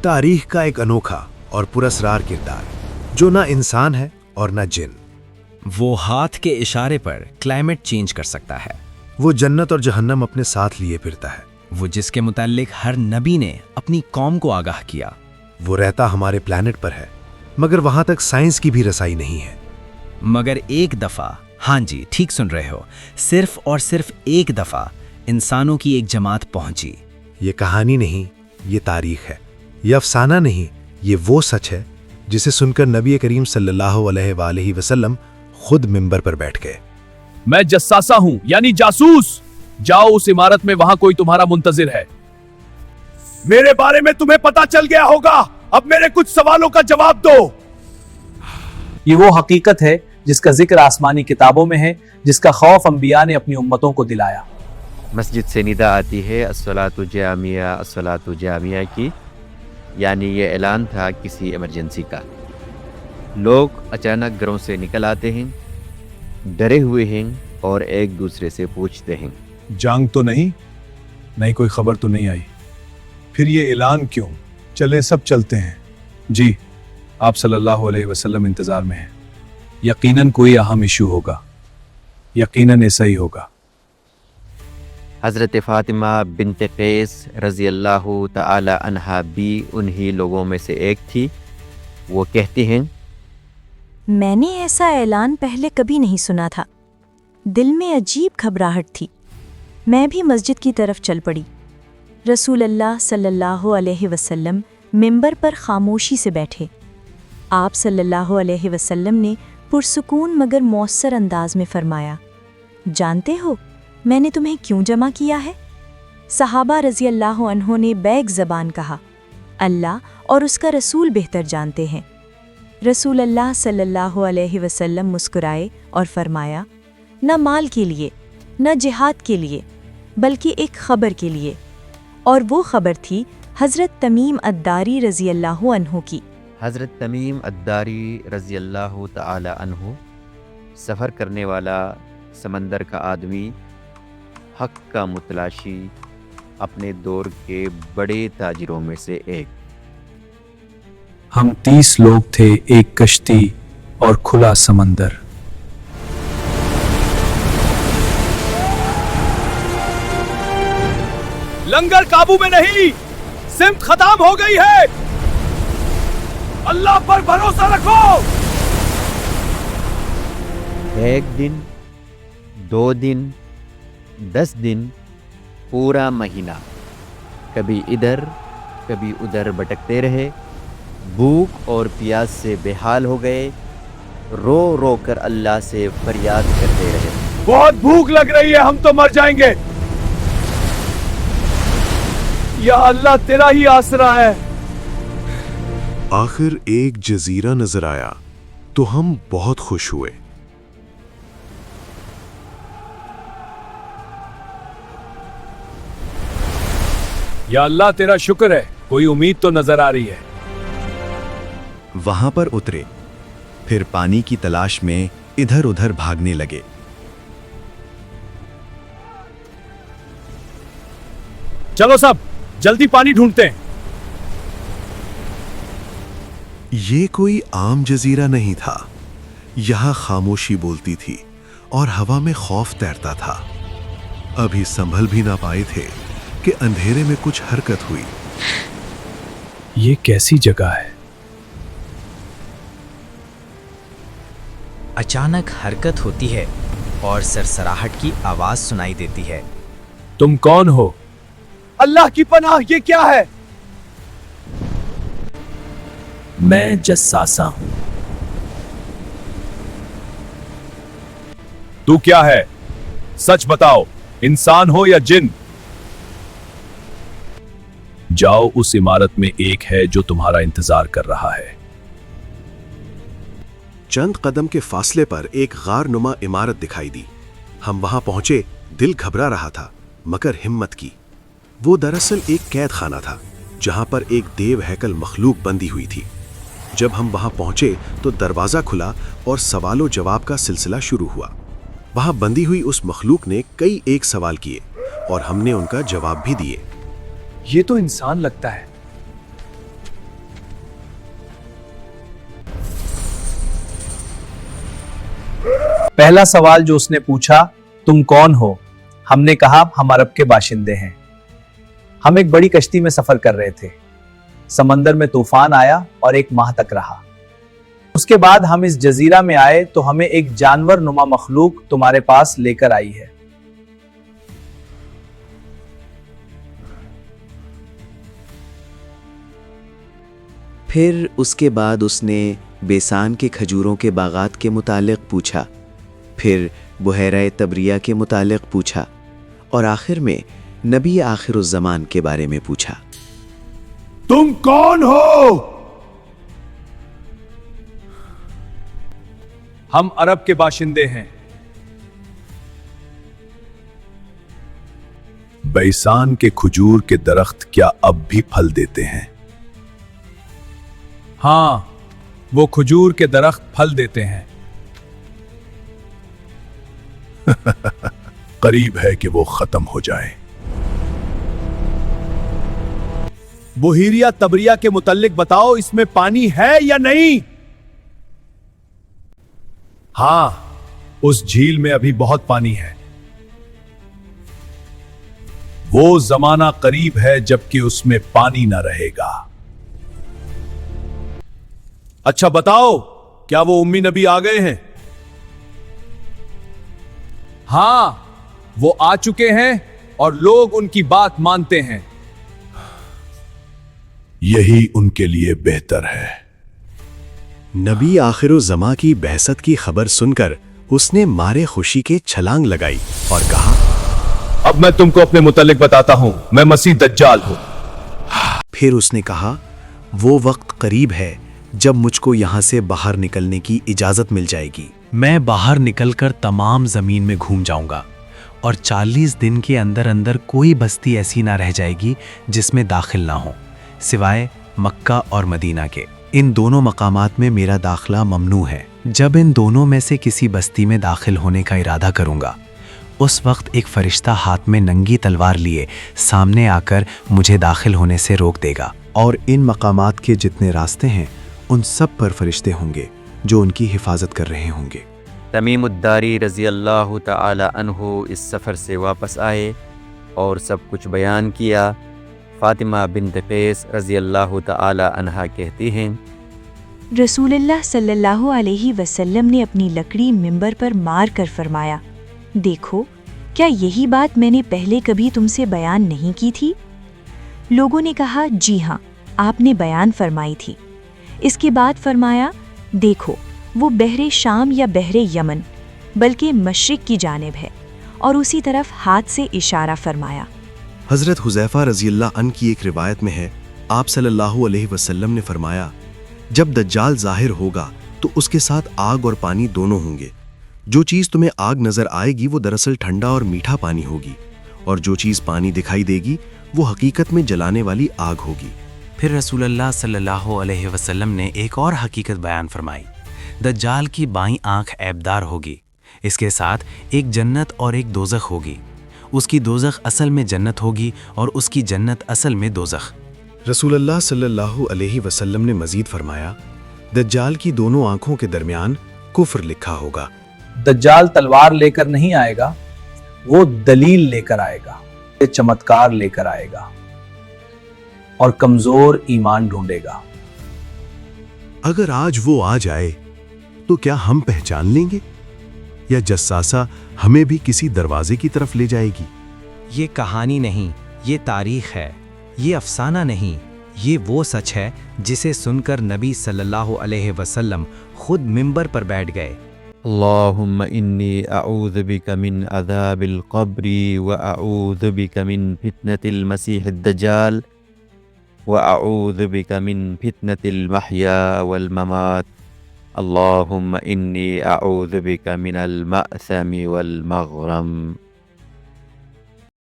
तारीख का एक अनोखा और पुरस्कार किरदार जो ना इंसान है और ना जिन। वो हाथ के इशारे पर क्लाइमेट चेंज कर सकता है। वो जन्नत और जहन्नम अपने साथ लिए फिरता है। वो जिसके मुताल्लिक हर नबी ने अपनी कौम को आगाह किया। वो रहता हमारे प्लेनेट पर है, मगर वहां तक साइंस की भी रसाई नहीं है। मगर एक दफा, हाँ जी ठीक सुन रहे हो, सिर्फ और सिर्फ एक दफा इंसानों की एक जमात पहुंची। ये कहानी नहीं, ये तारीख है। ये अफसाना नहीं, ये वो सच है जिसे सुनकर नबी करीम सल्लल्लाहु अलैहि वसल्लम खुद मिंबर पर बैठ गए। मैं जस्सासा हूं, यानी जासूस। जाओ उस इमारत में, वहां कोई तुम्हारा मुंतजिर है। मेरे बारे में तुम्हें पता चल गया होगा, अब मेरे कुछ सवालों का जवाब दो। ये वो हकीकत है जिसका जिक्र आसमानी किताबों में है, जिसका खौफ अंबिया ने अपनी उम्मतों को दिलाया। मस्जिद से निदा आती है अस्सलातु जामिया की, यानी ये ऐलान था किसी इमरजेंसी का। लोग अचानक घरों से निकल आते हैं, डरे हुए हैं और एक दूसरे से पूछते हैं, जंग तो नहीं कोई खबर तो नहीं आई, फिर ये ऐलान क्यों? चले सब चलते हैं। जी, आप सल्लल्लाहु अलैहि वसल्लम इंतजार में हैं। यकीनन कोई अहम इशू होगा, यकीनन ऐसा ही होगा। हज़रत फ़ातिमा बिन्त क़ैस रज़ी अल्लाहु तआला अन्हा भी उन्हीं लोगों में से एक थी। वो कहती हैं, मैंने ऐसा ऐलान पहले कभी नहीं सुना था। दिल में अजीब घबराहट थी। मैं भी मस्जिद की तरफ चल पड़ी। रसूल अल्लाह सल्लल्लाहु अलैहि वसल्लम मिंबर पर खामोशी से बैठे। आप सल्लल्लाहु अलैहि वसल्लम ने पुरसुकून मगर मौसर अंदाज में फरमाया, जानते हो मैंने तुम्हें क्यों जमा किया है? सहाबा रज़ी अल्लाह अन्हों ने बैग ज़बान कहा, अल्लाह और उसका रसूल बेहतर जानते हैं। रसूल अल्लाह सल्लल्लाहु अलैहि वसल्लम मुस्कुराए और फरमाया, न माल के लिए न जिहाद के लिए, बल्कि एक खबर के लिए। और वो खबर थी हज़रत तमीम अद्दारी रज़ी अल्लाह अन्हु की। हज़रत तमीम अद्दारी रज़ी अल्लाहु तआला अन्हु, सफ़र करने वाला, समंदर का आदमी, हक का मुतलाशी, अपने दौर के बड़े ताजिरों में से एक। हम 30 लोग थे, एक कश्ती और खुला समंदर। लंगर काबू में नहीं, सिमत खत्म हो गई है। अल्लाह पर भरोसा रखो। एक दिन, 2 दिन, 10 दिन, पूरा महीना कभी इधर कभी उधर भटकते रहे। भूख और प्यास से बेहाल हो गए, रो रो कर अल्लाह से फरियाद करते रहे, बहुत भूख लग रही है, हम तो मर जाएंगे। या अल्लाह तेरा ही आसरा है। आखिर एक जजीरा नजर आया तो हम बहुत खुश हुए। या अल्लाह तेरा शुक्र है, कोई उम्मीद तो नजर आ रही है। वहां पर उतरे, फिर पानी की तलाश में इधर उधर भागने लगे। चलो सब जल्दी पानी ढूंढते हैं। ये कोई आम जजीरा नहीं था। यहां खामोशी बोलती थी और हवा में खौफ तैरता था। अभी संभल भी ना पाए थे कि अंधेरे में कुछ हरकत हुई। ये कैसी जगह है? अचानक हरकत होती है और सरसराहट की आवाज सुनाई देती है। तुम कौन हो? अल्लाह की पनाह, ये क्या है? मैं जस्सासा हूं। तू क्या है? सच बताओ, इंसान हो या जिन? जाओ, उस इमारत में एक है जो तुम्हारा इंतजार कर रहा है। चंद कदम के फासले पर एक गार नुमा इमारत दिखाई दी। हम वहां पहुंचे, दिल घबरा रहा था मगर हिम्मत की। वो दरअसल एक कैद खाना था जहां पर एक देव हैकल मखलूक बंदी हुई थी। जब हम वहां पहुंचे तो दरवाजा खुला और सवालों जवाब का सिलसिला शुरू हुआ। वहां बंदी हुई उस मखलूक ने कई एक सवाल किए और हमने उनका जवाब भी दिए। ये तो इंसान लगता है। پہلا سوال جو اس نے پوچھا، تم کون ہو؟ ہم نے کہا ہم عرب کے باشندے ہیں۔ ہم ایک بڑی کشتی میں سفر کر رہے تھے۔ سمندر میں طوفان آیا اور 1 ماہ تک رہا۔ اس کے بعد ہم اس جزیرہ میں آئے تو ہمیں ایک جانور نما مخلوق تمہارے پاس لے کر آئی ہے۔ پھر اس کے بعد اس نے بیسان کے کھجوروں کے باغات کے متعلق پوچھا، پھر بحیرہ تبریہ کے متعلق پوچھا، اور آخر میں نبی آخر الزمان کے بارے میں پوچھا۔ تم کون ہو؟ ہم عرب کے باشندے ہیں۔ بیسان کے کھجور کے درخت کیا اب بھی پھل دیتے ہیں؟ ہاں، وہ کھجور کے درخت پھل دیتے ہیں۔ قریب ہے کہ وہ ختم ہو جائے۔ بحیرہ تبریہ کے متعلق بتاؤ، اس میں پانی ہے یا نہیں؟ ہاں، اس جھیل میں ابھی بہت پانی ہے۔ وہ زمانہ قریب ہے جبکہ اس میں پانی نہ رہے گا۔ اچھا بتاؤ، کیا وہ امی نبی آ گئے ہیں؟ ہاں، وہ آ چکے ہیں اور لوگ ان کی بات مانتے ہیں۔ یہی ان کے لیے بہتر ہے۔ نبی آخر الزماں کی بعثت کی خبر سن کر اس نے مارے خوشی کے چھلانگ لگائی اور کہا، اب میں تم کو اپنے متعلق بتاتا ہوں، میں مسیح دجال ہوں۔ پھر اس نے کہا، وہ وقت قریب ہے جب مجھ کو یہاں سے باہر نکلنے کی اجازت مل جائے گی۔ میں باہر نکل کر تمام زمین میں گھوم جاؤں گا، اور 40 دن کے اندر اندر کوئی بستی ایسی نہ رہ جائے گی جس میں داخل نہ ہو، سوائے مکہ اور مدینہ کے۔ ان دونوں مقامات میں میرا داخلہ ممنوع ہے۔ جب ان دونوں میں سے کسی بستی میں داخل ہونے کا ارادہ کروں گا، اس وقت ایک فرشتہ ہاتھ میں ننگی تلوار لیے سامنے آ کر مجھے داخل ہونے سے روک دے گا، اور ان مقامات کے جتنے راستے ہیں ان سب پر فرشتے ہوں گے جو ان کی حفاظت کر رہے ہوں گے۔ تمیم الداری رضی اللہ تعالی عنہ اس سفر سے واپس آئے اور سب کچھ بیان کیا۔ فاطمہ بنت قیس رضی اللہ تعالی عنہا کہتی ہیں، رسول اللہ صلی اللہ علیہ وسلم نے اپنی لکڑی منبر پر مار کر فرمایا، دیکھو، کیا یہی بات میں نے پہلے کبھی تم سے بیان نہیں کی تھی؟ لوگوں نے کہا، جی ہاں، آپ نے بیان فرمائی تھی۔ اس کے بعد فرمایا، دیکھو، وہ بحر شام یا بحر یمن بلکہ مشرق کی جانب ہے، اور اسی طرف ہاتھ سے اشارہ فرمایا۔ حضرت حذیفہ رضی اللہ عنہ کی ایک روایت میں ہے، آپ صلی اللہ علیہ وسلم نے فرمایا، جب دجال ظاہر ہوگا تو اس کے ساتھ آگ اور پانی دونوں ہوں گے۔ جو چیز تمہیں آگ نظر آئے گی وہ دراصل ٹھنڈا اور میٹھا پانی ہوگی، اور جو چیز پانی دکھائی دے گی وہ حقیقت میں جلانے والی آگ ہوگی۔ پھر رسول اللہ صلی اللہ علیہ وسلم نے ایک اور حقیقت بیان فرمائی، دجال کی بائیں آنکھ عیبدار ہوگی، اس کے ساتھ ایک جنت اور ایک دوزخ ہوگی، اس کی دوزخ اصل میں جنت ہوگی اور اس کی جنت اصل میں دوزخ۔ رسول اللہ صلی اللہ علیہ وسلم نے مزید فرمایا، دجال کی دونوں آنکھوں کے درمیان کفر لکھا ہوگا۔ دجال تلوار لے کر نہیں آئے گا، وہ دلیل لے کر آئے گا، چمتکار لے کر آئے گا، اور کمزور ایمان ڈھونڈے گا۔ اگر آج وہ آ جائے تو کیا ہم پہچان لیں گے، یا جساسہ ہمیں بھی کسی دروازے کی طرف لے جائے گی؟ یہ کہانی نہیں، یہ تاریخ ہے، یہ افسانہ نہیں، یہ وہ سچ ہے جسے سن کر نبی صلی اللہ علیہ وسلم خود منبر پر بیٹھ گئے۔ اللہم انی اعوذ بک من عذاب القبر واعوذ بک من فتنة المسیح الدجال واعوذ بک من فتنة المحیا والممات اللہم انی اعوذ بک من المأثم والمغرم۔